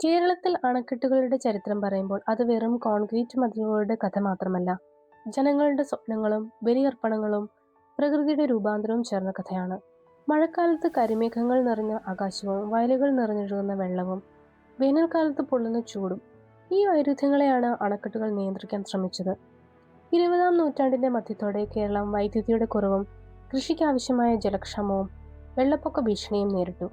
കേരളത്തിൽ അണക്കെട്ടുകളുടെ ചരിത്രം പറയുമ്പോൾ അത് വെറും കോൺക്രീറ്റ് മതിലുകളുടെ കഥ മാത്രമല്ല. ജനങ്ങളുടെ സ്വപ്നങ്ങളും ബലിയർപ്പണങ്ങളും പ്രകൃതിയുടെ രൂപാന്തരവും ചേർന്ന കഥയാണ്. മഴക്കാലത്ത് കരിമേഘങ്ങൾ നിറഞ്ഞ ആകാശവും വയലുകൾ നിറഞ്ഞൊഴുകുന്ന വെള്ളവും വേനൽക്കാലത്ത് പൊള്ളുന്ന ചൂടും, ഈ വൈരുദ്ധ്യങ്ങളെയാണ് അണക്കെട്ടുകൾ നിയന്ത്രിക്കാൻ ശ്രമിച്ചത്. 20-ാം നൂറ്റാണ്ടിന്റെ മധ്യത്തോടെ കേരളം വൈദ്യുതിയുടെ കുറവും കൃഷിക്കാവശ്യമായ ജലക്ഷാമവും വെള്ളപ്പൊക്ക ഭീഷണിയും നേരിട്ടു.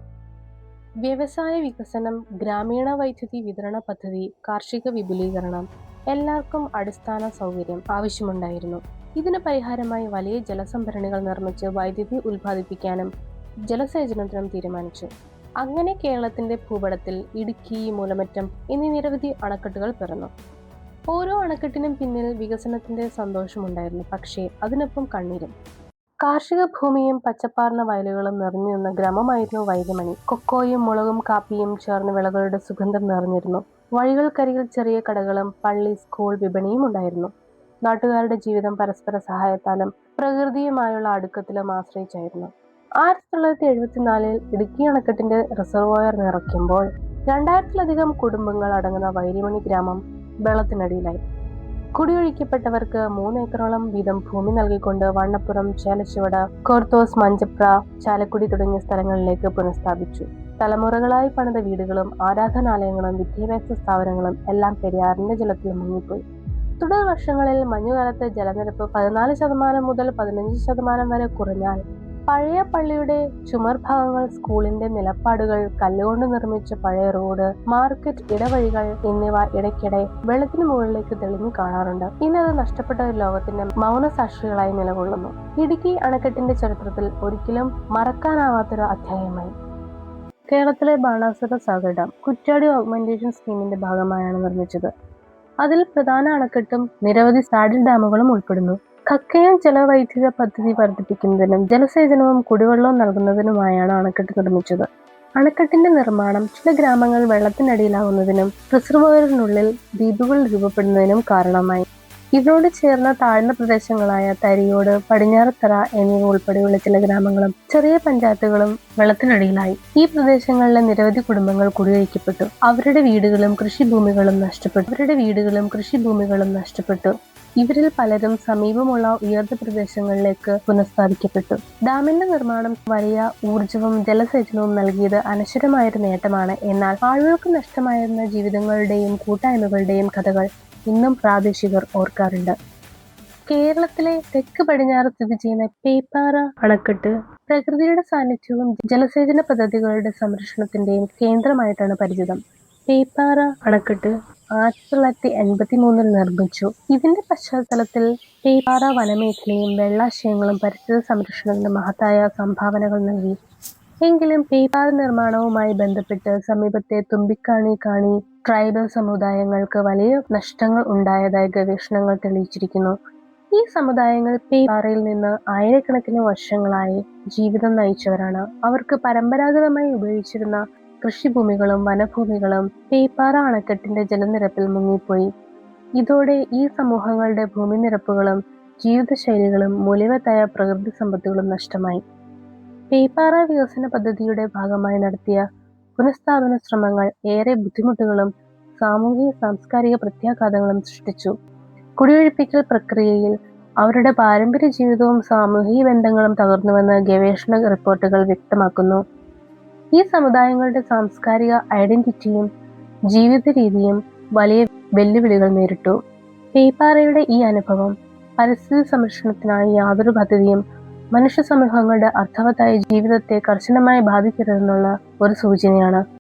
വ്യവസായ വികസനം, ഗ്രാമീണ വൈദ്യുതി വിതരണ പദ്ധതി, കാർഷിക വിപുലീകരണം, എല്ലാവർക്കും അടിസ്ഥാന സൗകര്യം ആവശ്യമുണ്ടായിരുന്നു. ഇതിന് പരിഹാരമായി വലിയ ജലസംഭരണികൾ നിർമ്മിച്ച് വൈദ്യുതി ഉൽപ്പാദിപ്പിക്കാനും ജലസേചനത്തിനും തീരുമാനിച്ചു. അങ്ങനെ കേരളത്തിന്റെ ഭൂപടത്തിൽ ഇടുക്കി, മൂലമറ്റം എന്നീ നിരവധി അണക്കെട്ടുകൾ പിറന്നു. ഓരോ അണക്കെട്ടിനും പിന്നിൽ വികസനത്തിന്റെ സന്തോഷമുണ്ടായിരുന്നു, പക്ഷേ അതിനൊപ്പം കണ്ണീരും. കാർഷിക ഭൂമിയും പച്ചപ്പാർന്ന വയലുകളും നിറഞ്ഞു നിന്ന ഗ്രാമമായിരുന്നു വൈതമണി. കൊക്കോയും മുളകും കാപ്പിയും ചേർന്ന് വിളകളുടെ സുഗന്ധം നിറഞ്ഞിരുന്നു. വഴികൾക്കരികിൽ ചെറിയ കടകളും പള്ളി, സ്കൂൾ, വിപണിയും ഉണ്ടായിരുന്നു. നാട്ടുകാരുടെ ജീവിതം പരസ്പര സഹായത്താലും പ്രകൃതിയുമായുള്ള അടുക്കത്തിലും ആശ്രയിച്ചായിരുന്നു. 1974 ഇടുക്കി അണക്കെട്ടിന്റെ റിസർവോയർ നിറയ്ക്കുമ്പോൾ 2000-ലധികം കുടുംബങ്ങൾ അടങ്ങുന്ന വൈരിമണി ഗ്രാമം വെള്ളത്തിനടിയിലായി. കുടിയൊഴിക്കപ്പെട്ടവർക്ക് 3 ഏക്കറോളം വീതം ഭൂമി നൽകിക്കൊണ്ട് വണ്ണപ്പുറം, ചേലച്ചുവട, കോർത്തോസ്, മഞ്ചപ്ര, ചാലക്കുടി തുടങ്ങിയ സ്ഥലങ്ങളിലേക്ക് പുനഃസ്ഥാപിച്ചു. തലമുറകളായി പണിത വീടുകളും ആരാധനാലയങ്ങളും വിദ്യാഭ്യാസ സ്ഥാപനങ്ങളും എല്ലാം പെരിയാറിന്റെ ജലത്തിൽ മുങ്ങിപ്പോയി. തുടർ വർഷങ്ങളിൽ മഞ്ഞുകാലത്ത് ജലനിരപ്പ് 14% മുതൽ 15% വരെ കുറഞ്ഞാൽ പഴയ പള്ളിയുടെ ചുമർഭാഗങ്ങൾ, സ്കൂളിന്റെ നിലപ്പാടുകൾ, കല്ലുകൊണ്ട് നിർമ്മിച്ച പഴയ റോഡ്, മാർക്കറ്റ്, ഇടവഴികൾ എന്നിവ ഇടയ്ക്കിടെ വെള്ളത്തിന് മുകളിലേക്ക് തെളിഞ്ഞു കാണാറുണ്ട്. ഇന്നത് നഷ്ടപ്പെട്ട ഒരു ലോകത്തിന്റെ മൗനസാക്ഷികളായി നിലകൊള്ളുന്നു. ഇടുക്കി അണക്കെട്ടിന്റെ ചരിത്രത്തിൽ ഒരിക്കലും മറക്കാനാവാത്തൊരു അധ്യായമായി. കേരളത്തിലെ ബാണാസുര സാഗർ ഡാം കുറ്റ്യാടി ഓഗ്മെന്റേഷൻ സ്കീമിന്റെ ഭാഗമായാണ് നിർമ്മിച്ചത്. അതിൽ പ്രധാന അണക്കെട്ടും നിരവധി സാഡിൽ ഡാമുകളും ഉൾപ്പെടുന്നു. കക്കയം ജലവൈദ്യുത പദ്ധതി വർദ്ധിപ്പിക്കുന്നതിനും ജലസേചനവും കുടിവെള്ളവും നൽകുന്നതിനുമായാണ് അണക്കെട്ട് നിർമ്മിച്ചത്. അണക്കെട്ടിന്റെ നിർമ്മാണം ചില ഗ്രാമങ്ങൾ വെള്ളത്തിനടിയിലാവുന്നതിനും റിസർവോയറിനുള്ളിൽ ദ്വീപുകൾ രൂപപ്പെടുന്നതിനും കാരണമായി. ഇതിനോട് ചേർന്ന താഴ്ന്ന പ്രദേശങ്ങളായ തരിയോട്, പടിഞ്ഞാറത്തറ എന്നിവ ഉൾപ്പെടെയുള്ള ചില ഗ്രാമങ്ങളും ചെറിയ പഞ്ചായത്തുകളും വെള്ളത്തിനടിയിലായി. ഈ പ്രദേശങ്ങളിലെ നിരവധി കുടുംബങ്ങൾ കുടിയൊഴിക്കപ്പെട്ടു. അവരുടെ വീടുകളും കൃഷിഭൂമികളും നഷ്ടപ്പെട്ടു. ഇവരിൽ പലരും സമീപമുള്ള ഉയർന്ന പ്രദേശങ്ങളിലേക്ക് പുനഃസ്ഥാപിക്കപ്പെട്ടു. ഡാമിന്റെ നിർമ്മാണം വലിയ ഊർജവും ജലസേചനവും നൽകിയത് അനശ്വരമായൊരു നേട്ടമാണ്. എന്നാൽ ആളുകൾക്ക് നഷ്ടമായിരുന്ന ജീവിതങ്ങളുടെയും കൂട്ടായ്മകളുടെയും കഥകൾ ഇന്നും പ്രാദേശികർ ഓർക്കാറുണ്ട്. കേരളത്തിലെ തെക്ക് പടിഞ്ഞാറ് സ്ഥിതി ചെയ്യുന്ന പേപ്പാറ അണക്കെട്ട് പ്രകൃതിയുടെ സാന്നിധ്യവും ജലസേചന പദ്ധതികളുടെ സംരക്ഷണത്തിന്റെയും കേന്ദ്രമായിട്ടാണ് പരിചിതം. പേപ്പാറ അണക്കെട്ട് 1983 നിർമ്മിച്ചു. ഇതിന്റെ പശ്ചാത്തലത്തിൽ പേപ്പാറ വനമേഖലയും വെള്ളാശയങ്ങളും പരിസ്ഥിതി സംരക്ഷണത്തിന് മഹത്തായ സംഭാവനകൾ നൽകി. എങ്കിലും പേപ്പാറ നിർമ്മാണവുമായി ബന്ധപ്പെട്ട് സമീപത്തെ തുമ്പിക്കാണി കാണി ട്രൈബൽ സമുദായങ്ങൾക്ക് വലിയ നഷ്ടങ്ങൾ ഉണ്ടായതായി ഗവേഷണങ്ങൾ തെളിയിച്ചിരിക്കുന്നു. ഈ സമുദായങ്ങൾ പേപ്പാറയിൽ നിന്ന് ആയിരക്കണക്കിന് വർഷങ്ങളായി ജീവിതം നയിച്ചവരാണ്. അവർക്ക് പരമ്പരാഗതമായി ഉപയോഗിച്ചിരുന്ന കൃഷിഭൂമികളും വനഭൂമികളും പേപ്പാറ അണക്കെട്ടിന്റെ ജലനിരപ്പിൽ മുങ്ങിപ്പോയി. ഇതോടെ ഈ സമൂഹങ്ങളുടെ ഭൂമിനിരപ്പുകളും ജീവിതശൈലികളും മൂല്യവത്തായ പ്രകൃതി സമ്പത്തുകളും നഷ്ടമായി. പേപ്പാറ വികസന പദ്ധതിയുടെ ഭാഗമായി നടത്തിയ പുനഃസ്ഥാപന ശ്രമങ്ങൾ ഏറെ ബുദ്ധിമുട്ടുകളും സാമൂഹിക സാംസ്കാരിക പ്രത്യാഘാതങ്ങളും സൃഷ്ടിച്ചു. കുടിയൊഴിപ്പിക്കൽ പ്രക്രിയയിൽ അവരുടെ പാരമ്പര്യ ജീവിതവും സാമൂഹിക ബന്ധങ്ങളും തകർന്നുവെന്ന് ഗവേഷണ റിപ്പോർട്ടുകൾ വ്യക്തമാക്കുന്നു. ഈ സമുദായങ്ങളുടെ സാംസ്കാരിക ഐഡന്റിറ്റിയും ജീവിത രീതിയും വലിയ വെല്ലുവിളികൾ നേരിട്ടു. പേപ്പാറയുടെ ഈ അനുഭവം പരിസ്ഥിതി സംരക്ഷണത്തിനായി യാതൊരു പദ്ധതിയും മനുഷ്യ സമൂഹങ്ങളുടെ അർത്ഥവത്തായ ജീവിതത്തെ കർശനമായി ബാധിക്കരുതെന്നുള്ള ഒരു സൂചനയാണ്.